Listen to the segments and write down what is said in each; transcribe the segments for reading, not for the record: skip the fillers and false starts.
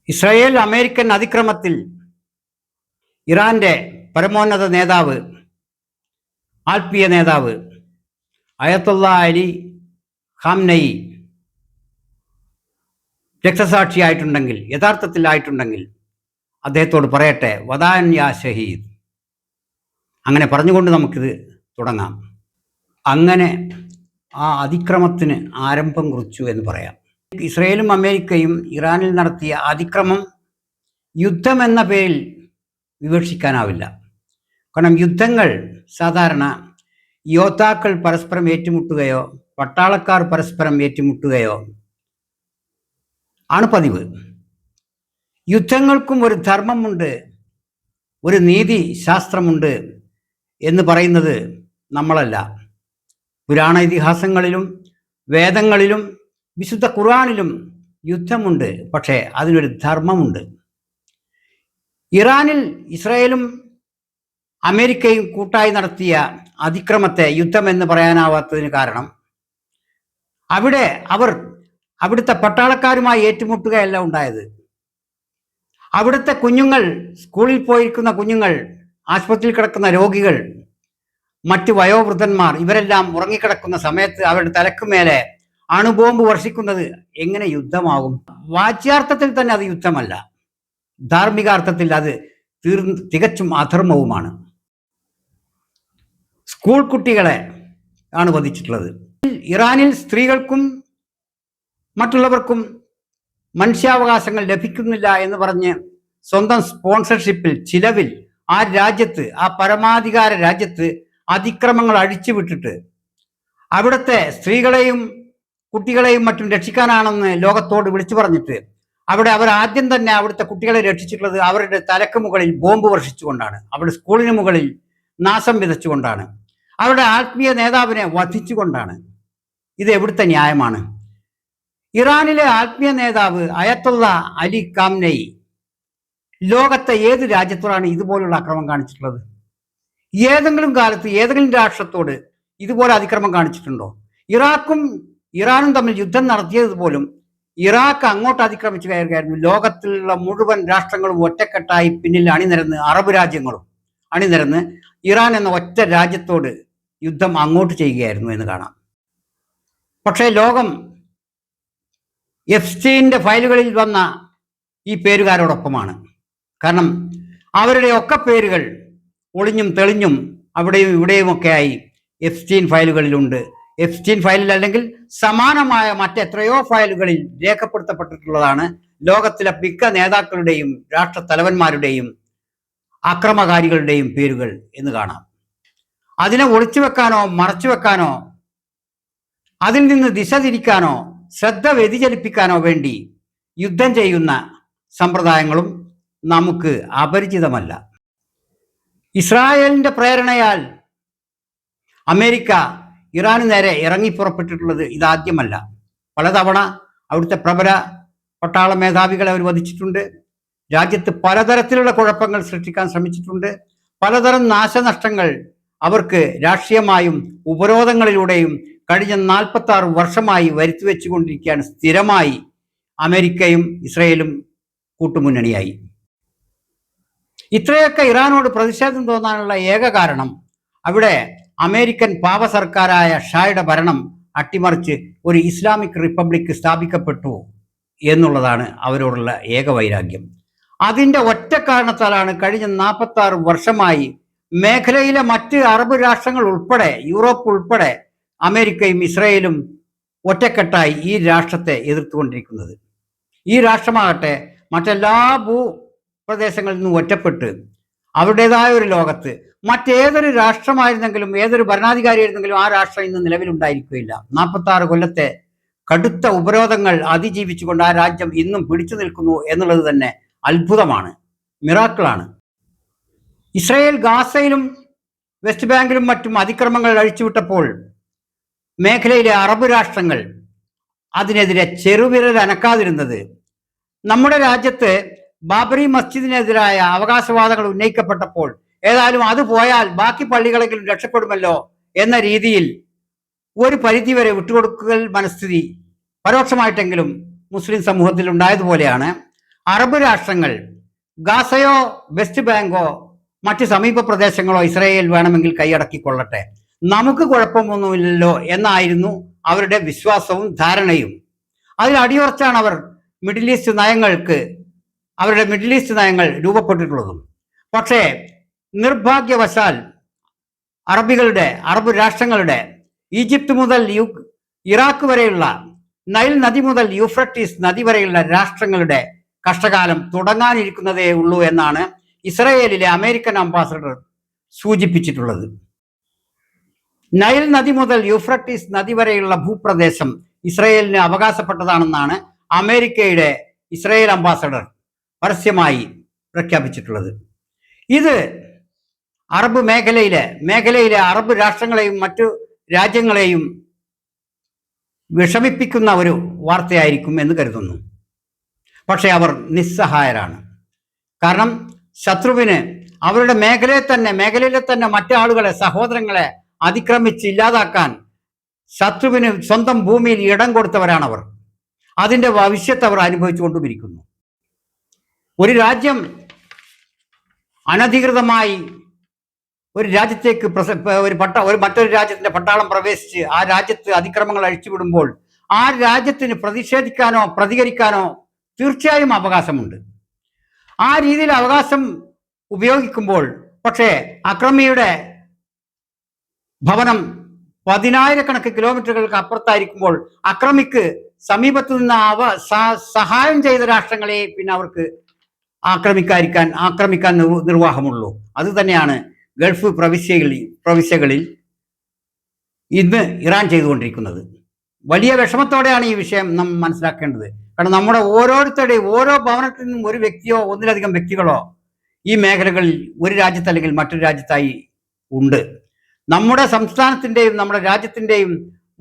Israel American അതിക്രമത്തിൽ ഇറാന്റെ പരമോന്നത നേതാവ്, ആത്മീയ നേതാവ് അയത്തുള്ള അലി ഖാംനയി രക്തസാക്ഷിയായിട്ടുണ്ടെങ്കിൽ, യഥാർത്ഥത്തിലായിട്ടുണ്ടെങ്കിൽ അദ്ദേഹത്തോട് പറയട്ടെ, വദാൻ യാ ഷഹീദ്. അങ്ങനെ പറഞ്ഞുകൊണ്ട് നമുക്കിത് തുടങ്ങാം. അങ്ങനെ ആ അതിക്രമത്തിന് ആരംഭം കുറിച്ചു എന്ന് പറയാം. ഇസ്രയേലും അമേരിക്കയും ഇറാനിൽ നടത്തിയ അതിക്രമം യുദ്ധം എന്ന പേരിൽ വിവക്ഷിക്കാനാവില്ല. കാരണം യുദ്ധങ്ങൾ സാധാരണ യോദ്ധാക്കൾ പരസ്പരം ഏറ്റുമുട്ടുകയോ പട്ടാളക്കാർ പരസ്പരം ഏറ്റുമുട്ടുകയോ ആണ് പതിവ്. യുദ്ധങ്ങൾക്കും ഒരു ധർമ്മമുണ്ട്, ഒരു നീതി ശാസ്ത്രമുണ്ട് എന്ന് പറയുന്നത് നമ്മളല്ല. പുരാണ ഇതിഹാസങ്ങളിലും വേദങ്ങളിലും വിശുദ്ധ ഖുർആനിലും യുദ്ധമുണ്ട്, പക്ഷേ അതിനൊരു ധർമ്മമുണ്ട്. ഇറാനിൽ ഇസ്രായേലും അമേരിക്കയും കൂട്ടായി നടത്തിയ അതിക്രമത്തെ യുദ്ധമെന്ന് പറയാനാവാത്തതിന് കാരണം അവിടെ അവർ അവിടുത്തെ പട്ടാളക്കാരുമായി ഏറ്റുമുട്ടുകയല്ല ഉണ്ടായത്. അവിടുത്തെ കുഞ്ഞുങ്ങൾ, സ്കൂളിൽ പോയിരിക്കുന്ന കുഞ്ഞുങ്ങൾ, ആശുപത്രിയിൽ കിടക്കുന്ന രോഗികൾ, മറ്റ് വയോവൃദ്ധന്മാർ ഇവരെല്ലാം ഉറങ്ങിക്കിടക്കുന്ന സമയത്ത് അവരുടെ തലക്കുമേലെ അണുബോംബ് വർഷിക്കുന്നത് എങ്ങനെ യുദ്ധമാകും? വാച്യാർത്ഥത്തിൽ തന്നെ അത് യുദ്ധമല്ല, ധാർമ്മികാർത്ഥത്തിൽ അത് തികച്ചും അധർമ്മവുമാണ്. സ്കൂൾ കുട്ടികളെ ആണ് വധിച്ചിട്ടുള്ളത്. ഇറാനിൽ സ്ത്രീകൾക്കും മറ്റുള്ളവർക്കും മനുഷ്യാവകാശങ്ങൾ ലഭിക്കുന്നില്ല എന്ന് പറഞ്ഞ് സ്വന്തം സ്പോൺസർഷിപ്പിൽ, ചിലവിൽ ആ രാജ്യത്ത്, ആ പരമാധികാര രാജ്യത്ത് അതിക്രമങ്ങൾ അഴിച്ചുവിട്ടിട്ട് അവിടുത്തെ സ്ത്രീകളെയും കുട്ടികളെയും മറ്റും രക്ഷിക്കാനാണെന്ന് ലോകത്തോട് വിളിച്ചു പറഞ്ഞിട്ട് അവിടെ അവർ ആദ്യം തന്നെ അവിടുത്തെ കുട്ടികളെ രക്ഷിച്ചിട്ടുള്ളത് അവരുടെ തലക്ക് മുകളിൽ ബോംബ് വർഷിച്ചുകൊണ്ടാണ്, അവരുടെ സ്കൂളിന് മുകളിൽ നാശം വിതച്ചുകൊണ്ടാണ്, അവരുടെ ആത്മീയ നേതാവിനെ വധിച്ചുകൊണ്ടാണ്. ഇത് എവിടുത്തെ ന്യായമാണ്? ഇറാനിലെ ആത്മീയ നേതാവ് അയത്തുള്ള അലി ഖാംനയി ലോകത്തെ ഏത് രാജ്യത്തോടാണ് ഇതുപോലുള്ള അക്രമം കാണിച്ചിട്ടുള്ളത്? ഏതെങ്കിലും കാലത്ത് ഏതെങ്കിലും രാഷ്ട്രത്തോട് ഇതുപോലെ അതിക്രമം കാണിച്ചിട്ടുണ്ടോ? ഇറാഖും ഇറാനും തമ്മിൽ യുദ്ധം നടത്തിയത് പോലും ഇറാഖ് അങ്ങോട്ട് അതിക്രമിച്ചു കയറുകയായിരുന്നു. ലോകത്തിലുള്ള മുഴുവൻ രാഷ്ട്രങ്ങളും ഒറ്റക്കെട്ടായി പിന്നിൽ അണിനിരന്ന്, അറബ് രാജ്യങ്ങളും അണിനിരന്ന് ഇറാൻ എന്ന ഒറ്റ രാജ്യത്തോട് യുദ്ധം അങ്ങോട്ട് ചെയ്യുകയായിരുന്നു എന്ന് കാണാം. പക്ഷേ ലോകം എഫ്സ്റ്റീൻ്റെ ഫയലുകളിൽ വന്ന ഈ പേരുകാരോടൊപ്പമാണ്. കാരണം അവരുടെ ഒക്കെ പേരുകൾ ഒളിഞ്ഞും തെളിഞ്ഞും അവിടെയും ഇവിടെയുമൊക്കെയായി എഫ്സ്റ്റീൻ ഫയലുകളിലുണ്ട്. എഫ്സ്റ്റീൻ ഫയലിൽ അല്ലെങ്കിൽ സമാനമായ മറ്റെത്രയോ ഫയലുകളിൽ രേഖപ്പെടുത്തപ്പെട്ടിട്ടുള്ളതാണ് ലോകത്തിലെ മിക്ക നേതാക്കളുടെയും രാഷ്ട്രത്തലവന്മാരുടെയും അക്രമകാരികളുടെയും പേരുകൾ എന്ന് കാണാം. അതിനെ ഒളിച്ചു വെക്കാനോ മറച്ചു വെക്കാനോ അതിൽ നിന്ന് ദിശ തിരിക്കാനോ ശ്രദ്ധ വ്യതിചലിപ്പിക്കാനോ വേണ്ടി യുദ്ധം ചെയ്യുന്ന സമ്പ്രദായങ്ങളും നമുക്ക് അപരിചിതമല്ല. ഇസ്രായേലിന്റെ പ്രേരണയാൽ അമേരിക്ക ഇറാന് നേരെ ഇറങ്ങിപ്പുറപ്പെട്ടിട്ടുള്ളത് ഇതാദ്യമല്ല. പലതവണ അവിടുത്തെ പ്രബല പട്ടാള മേധാവികളെ അവർ വധിച്ചിട്ടുണ്ട്. രാജ്യത്ത് പലതരത്തിലുള്ള കുഴപ്പങ്ങൾ സൃഷ്ടിക്കാൻ ശ്രമിച്ചിട്ടുണ്ട്. പലതരം നാശനഷ്ടങ്ങൾ അവർക്ക് രാഷ്ട്രീയമായും ഉപരോധങ്ങളിലൂടെയും കഴിഞ്ഞ 46 വർഷമായി വരുത്തി വെച്ചുകൊണ്ടിരിക്കുകയാണ്. സ്ഥിരമായി അമേരിക്കയും ഇസ്രയേലും കൂട്ടുമുന്നണിയായി. ഇത്രയൊക്കെ ഇറാനോട് പ്രതിഷേധം തോന്നാനുള്ള ഏക കാരണം അവിടെ അമേരിക്കൻ പാവ സർക്കാരായ ഷായുടെ ഭരണം അട്ടിമറിച്ച് ഒരു ഇസ്ലാമിക് റിപ്പബ്ലിക് സ്ഥാപിക്കപ്പെട്ടു എന്നുള്ളതാണ് അവരോടുള്ള ഏക വൈരാഗ്യം. അതിൻ്റെ ഒറ്റ കാരണത്താലാണ് കഴിഞ്ഞ 46 വർഷമായി മേഖലയിലെ മറ്റ് അറബ് രാഷ്ട്രങ്ങൾ ഉൾപ്പെടെ, യൂറോപ്പ് ഉൾപ്പെടെ അമേരിക്കയും ഇസ്രയേലും ഒറ്റക്കെട്ടായി ഈ രാഷ്ട്രത്തെ എതിർത്തുകൊണ്ടിരിക്കുന്നത്. ഈ രാഷ്ട്രമാകട്ടെ മറ്റെല്ലാ ഭൂപ്രദേശങ്ങളിൽ നിന്നും ഒറ്റപ്പെട്ട് അവരുടേതായ ഒരു ലോകത്ത് മറ്റേതൊരു രാഷ്ട്രമായിരുന്നെങ്കിലും, ഏതൊരു ഭരണാധികാരിയായിരുന്നെങ്കിലും ആ രാഷ്ട്രം ഇന്ന് നിലവിലുണ്ടായിരിക്കുകയില്ല. 46 കൊല്ലത്തെ കടുത്ത ഉപരോധങ്ങൾ അതിജീവിച്ചുകൊണ്ട് ആ രാജ്യം ഇന്നും പിടിച്ചു നിൽക്കുന്നു എന്നുള്ളത് തന്നെ അത്ഭുതമാണ്, മിറാക്കിളാണ്. ഇസ്രയേൽ ഗാസയിലും വെസ്റ്റ് ബാങ്കിലും മറ്റും അതിക്രമങ്ങൾ അഴിച്ചുവിട്ടപ്പോൾ മേഖലയിലെ അറബ് രാഷ്ട്രങ്ങൾ അതിനെതിരെ ചെറുവിരൽ അനക്കാതിരുന്നത്, നമ്മുടെ രാജ്യത്ത് ബാബറി മസ്ജിദിനെതിരായ അവകാശവാദങ്ങൾ ഉന്നയിക്കപ്പെട്ടപ്പോൾ ഏതായാലും അത് പോയാൽ ബാക്കി പള്ളികളെങ്കിലും രക്ഷപ്പെടുമല്ലോ എന്ന രീതിയിൽ ഒരു പരിധിവരെ വിട്ടുകൊടുക്കൽ മനസ്ഥിതി പരോക്ഷമായിട്ടെങ്കിലും മുസ്ലിം സമൂഹത്തിൽ ഉണ്ടായതുപോലെയാണ് അറബ് രാഷ്ട്രങ്ങൾ ഗാസയോ വെസ്റ്റ് ബാങ്കോ മറ്റ് സമീപ പ്രദേശങ്ങളോ ഇസ്രായേൽ വേണമെങ്കിൽ കൈയടക്കിക്കൊള്ളട്ടെ, നമുക്ക് കുഴപ്പമൊന്നുമില്ലല്ലോ എന്നായിരുന്നു അവരുടെ വിശ്വാസവും ധാരണയും. അതിൽ അടിയുറച്ചാണ് അവരുടെ മിഡിൽ ഈസ്റ്റ് നയങ്ങൾ രൂപപ്പെട്ടിട്ടുള്ളതും. പക്ഷേ നിർഭാഗ്യവശാൽ അറബ് രാഷ്ട്രങ്ങളുടെ ഈജിപ്ത് മുതൽ ഇറാഖ് വരെയുള്ള, നൈൽ നദി മുതൽ യൂഫ്രട്ടീസ് നദി വരെയുള്ള രാഷ്ട്രങ്ങളുടെ കഷ്ടകാലം തുടങ്ങാനിരിക്കുന്നതേ ഉള്ളൂ എന്നാണ് ഇസ്രായേലിലെ അമേരിക്കൻ അംബാസഡർ സൂചിപ്പിച്ചിട്ടുള്ളത്. നൈൽ നദി മുതൽ യൂഫ്രട്ടീസ് നദി വരെയുള്ള ഭൂപ്രദേശം ഇസ്രായേലിന് അവകാശപ്പെട്ടതാണെന്നാണ് അമേരിക്കയുടെ ഇസ്രായേൽ അംബാസഡർ പരസ്യമായി പ്രഖ്യാപിച്ചിട്ടുള്ളത്. ഇത് അറബ് മേഖലയിലെ അറബ് രാഷ്ട്രങ്ങളെയും മറ്റു രാജ്യങ്ങളെയും വിഷമിപ്പിക്കുന്ന ഒരു വാർത്തയായിരിക്കും എന്ന് കരുതുന്നു. പക്ഷേ അവർ നിസ്സഹായരാണ്. കാരണം ശത്രുവിന് അവരുടെ മേഖലയിലെ തന്നെ മറ്റാളുകളെ, സഹോദരങ്ങളെ അതിക്രമിച്ച് ഇല്ലാതാക്കാൻ ശത്രുവിന് സ്വന്തം ഭൂമിയിൽ ഇടം കൊടുത്തവരാണവർ. അതിൻ്റെ ഭവിഷ്യത്ത് അവർ അനുഭവിച്ചുകൊണ്ടുമിരിക്കുന്നു. ഒരു രാജ്യം അനധികൃതമായി ഒരു രാജ്യത്തേക്ക് മറ്റൊരു രാജ്യത്തിന്റെ പട്ടാളം പ്രവേശിച്ച് ആ രാജ്യത്ത് അതിക്രമങ്ങൾ അഴിച്ചുവിടുമ്പോൾ ആ രാജ്യത്തിന് പ്രതിഷേധിക്കാനോ പ്രതികരിക്കാനോ തീർച്ചയായും അവകാശമുണ്ട്. ആ രീതിയിൽ അവകാശം ഉപയോഗിക്കുമ്പോൾ പക്ഷേ അക്രമിയുടെ ഭവനം 10,000 കിലോമീറ്ററുകൾക്ക് അപ്പുറത്തായിരിക്കുമ്പോൾ അക്രമിക്ക് സമീപത്തു നിന്ന് സഹായം ചെയ്ത രാഷ്ട്രങ്ങളെ പിന്നെ അവർക്ക് ആക്രമിക്കാൻ നിർവാഹമുള്ളൂ. അത് തന്നെയാണ് ഗൾഫ് പ്രവിശ്യകളിൽ ഇന്ന് ഇറാൻ ചെയ്തുകൊണ്ടിരിക്കുന്നത്. വലിയ വിഷമത്തോടെയാണ് ഈ വിഷയം നാം മനസ്സിലാക്കേണ്ടത്. കാരണം നമ്മുടെ ഓരോരുത്തരുടെയും ഓരോ ഭവനത്തിൽ നിന്നും ഒരു വ്യക്തിയോ ഒന്നിലധികം വ്യക്തികളോ ഈ മേഖലകളിൽ ഒരു രാജ്യത്ത് അല്ലെങ്കിൽ മറ്റൊരു രാജ്യത്തായി ഉണ്ട്. നമ്മുടെ സംസ്ഥാനത്തിൻ്റെയും നമ്മുടെ രാജ്യത്തിൻ്റെയും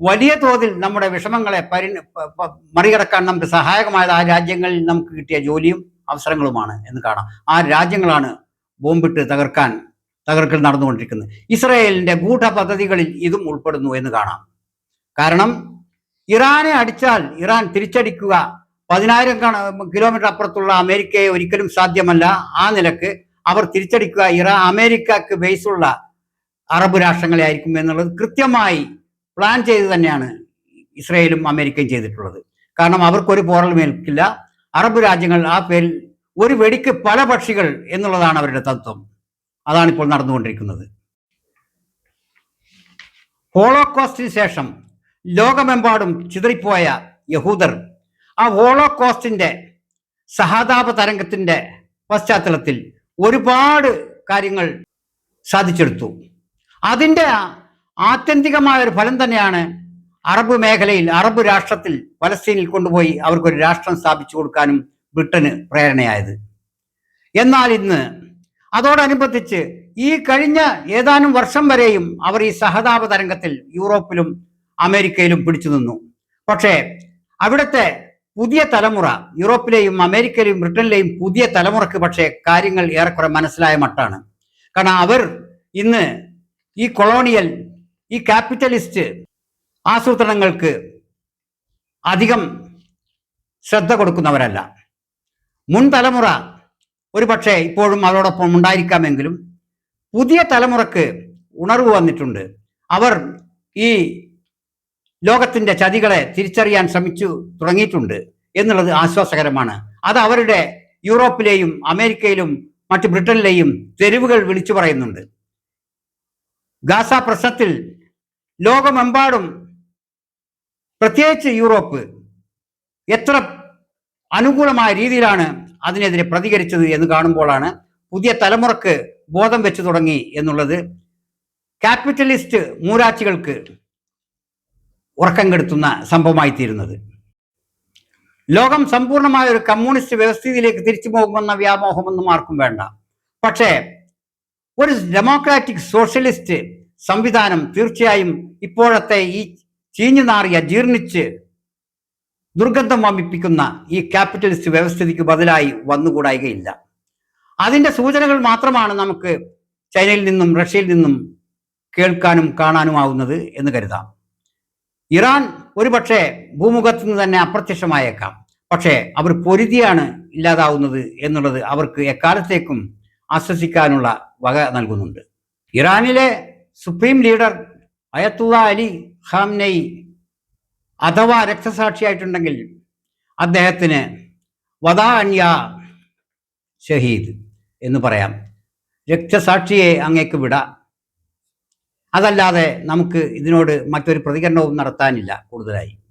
വലിയ തോതിൽ നമ്മുടെ വിഷമങ്ങളെ മറികടക്കാൻ നമുക്ക് സഹായകമായത് ആ രാജ്യങ്ങളിൽ നമുക്ക് കിട്ടിയ ജോലിയും അവസരങ്ങളുമാണ് എന്ന് കാണാം. ആ രാജ്യങ്ങളാണ് ബോംബിട്ട് തകർക്കൽ നടന്നുകൊണ്ടിരിക്കുന്നത്. ഇസ്രായേലിന്റെ ഗൂഢപദ്ധതികളിൽ ഇതും ഉൾപ്പെടുന്നു എന്ന് കാണാം. കാരണം ഇറാനെ അടിച്ചാൽ ഇറാൻ തിരിച്ചടിക്കുക 10,000 കിലോമീറ്റർ അപ്പുറത്തുള്ള അമേരിക്കയെ ഒരിക്കലും സാധ്യമല്ല. ആ നിലക്ക് അവർ തിരിച്ചടിക്കുക അമേരിക്കക്ക് ബേസുള്ള അറബ് രാഷ്ട്രങ്ങളെ ആയിരിക്കും എന്നുള്ളത് കൃത്യമായി പ്ലാൻ ചെയ്ത് തന്നെയാണ് ഇസ്രായേലും അമേരിക്കയും ചെയ്തിട്ടുള്ളത്. കാരണം അവർക്കൊരു പോറൽ മേൽക്കില്ല. അറബ് രാജ്യങ്ങൾ ആ പേരിൽ ഒരു വെടിക്ക് പല പക്ഷികൾ എന്നുള്ളതാണ് അവരുടെ തത്വം. അതാണിപ്പോൾ നടന്നുകൊണ്ടിരിക്കുന്നത്. ഹോളോകോസ്റ്റിന് ശേഷം ലോകമെമ്പാടും ചിതറിപ്പോയ യഹൂദർ ആ ഹോളോകോസ്റ്റിന്റെ സഹതാപ തരംഗത്തിന്റെ പശ്ചാത്തലത്തിൽ ഒരുപാട് കാര്യങ്ങൾ സാധിച്ചെടുത്തു. അതിൻ്റെ ആത്യന്തികമായ ഒരു ഫലം തന്നെയാണ് അറബ് രാഷ്ട്രത്തിൽ പലസ്തീനിൽ കൊണ്ടുപോയി അവർക്കൊരു രാഷ്ട്രം സ്ഥാപിച്ചു കൊടുക്കാനും ബ്രിട്ടന് പ്രേരണയായത്. എന്നാൽ ഇന്ന് അതോടനുബന്ധിച്ച് ഈ കഴിഞ്ഞ ഏതാനും വർഷം വരെയും അവർ ഈ സഹതാപ തരംഗത്തിൽ യൂറോപ്പിലും അമേരിക്കയിലും പിടിച്ചു നിന്നു. പക്ഷേ അവിടുത്തെ പുതിയ തലമുറ, യൂറോപ്പിലെയും അമേരിക്കയിലെയും ബ്രിട്ടനിലെയും പുതിയ തലമുറക്ക് പക്ഷേ കാര്യങ്ങൾ ഏറെക്കുറെ മനസ്സിലായ മട്ടാണ്. കാരണം അവർ ഇന്ന് ഈ കൊളോണിയൽ, ഈ ക്യാപിറ്റലിസ്റ്റ് ആസൂത്രണങ്ങൾക്ക് അധികം ശ്രദ്ധ കൊടുക്കുന്നവരല്ല. മുൻ തലമുറ ഒരു പക്ഷേ ഇപ്പോഴും അവരോടൊപ്പം ഉണ്ടായിരിക്കാമെങ്കിലും പുതിയ തലമുറക്ക് ഉണർവ് വന്നിട്ടുണ്ട്. അവർ ഈ ലോകത്തിന്റെ ചതികളെ തിരിച്ചറിയാൻ ശ്രമിച്ചു തുടങ്ങിയിട്ടുണ്ട് എന്നുള്ളത് ആശ്വാസകരമാണ്. അത് അവരുടെ യൂറോപ്പിലെയും അമേരിക്കയിലും മറ്റ് ബ്രിട്ടനിലെയും തെരുവുകൾ വിളിച്ചു പറയുന്നുണ്ട്. ഗാസ പ്രശ്നത്തിൽ ലോകമെമ്പാടും, പ്രത്യേകിച്ച് യൂറോപ്പ്, എത്ര അനുകൂലമായ രീതിയിലാണ് അതിനെതിരെ പ്രതികരിച്ചത് എന്ന് കാണുമ്പോഴാണ് പുതിയ തലമുറക്ക് ബോധം വെച്ചു തുടങ്ങി എന്നുള്ളത് ക്യാപിറ്റലിസ്റ്റ് മൂരാച്ചികൾക്ക് ഉറക്കം കെടുത്തുന്ന സംഭവമായി തീരുന്നത്. ലോകം സമ്പൂർണമായ ഒരു കമ്മ്യൂണിസ്റ്റ് വ്യവസ്ഥിതിയിലേക്ക് തിരിച്ചു പോകുമെന്ന വ്യാമോഹമൊന്നും ആർക്കും വേണ്ട. പക്ഷേ ഒരു ഡെമോക്രാറ്റിക് സോഷ്യലിസ്റ്റ് സംവിധാനം തീർച്ചയായും ഇപ്പോഴത്തെ ഈ ചീഞ്ഞു നാറിയ, ജീർണിച്ച് ദുർഗന്ധം വമിപ്പിക്കുന്ന ഈ ക്യാപിറ്റലിസ്റ്റ് വ്യവസ്ഥിതിക്ക് ബദലായി വന്നുകൂടായികയില്ല. അതിൻ്റെ സൂചനകൾ മാത്രമാണ് നമുക്ക് ചൈനയിൽ നിന്നും റഷ്യയിൽ നിന്നും കേൾക്കാനും കാണാനുമാവുന്നത് എന്ന് കരുതാം. ഇറാൻ ഒരുപക്ഷെ ഭൂമുഖത്ത് നിന്ന് തന്നെ അപ്രത്യക്ഷമായേക്കാം. പക്ഷേ അവർ പൊരുതിയാണ് ഇല്ലാതാവുന്നത് എന്നുള്ളത് അവർക്ക് എക്കാലത്തേക്കും ആശ്വസിക്കാനുള്ള വക നൽകുന്നുണ്ട്. ഇറാനിലെ സുപ്രീം ലീഡർ അയത്തുള്ള അലി ഖാംനെയി അഥവാ രക്തസാക്ഷിയായിട്ടുണ്ടെങ്കിൽ അദ്ദേഹത്തിന് വദാ അൻയാ ഷഹീദ് എന്ന് പറയാം. രക്തസാക്ഷിയെ അങ്ങേക്ക് വിടാം. അതല്ലാതെ നമുക്ക് ഇതിനോട് മറ്റൊരു പ്രതികരണവും നടത്താനില്ല കൂടുതലായി.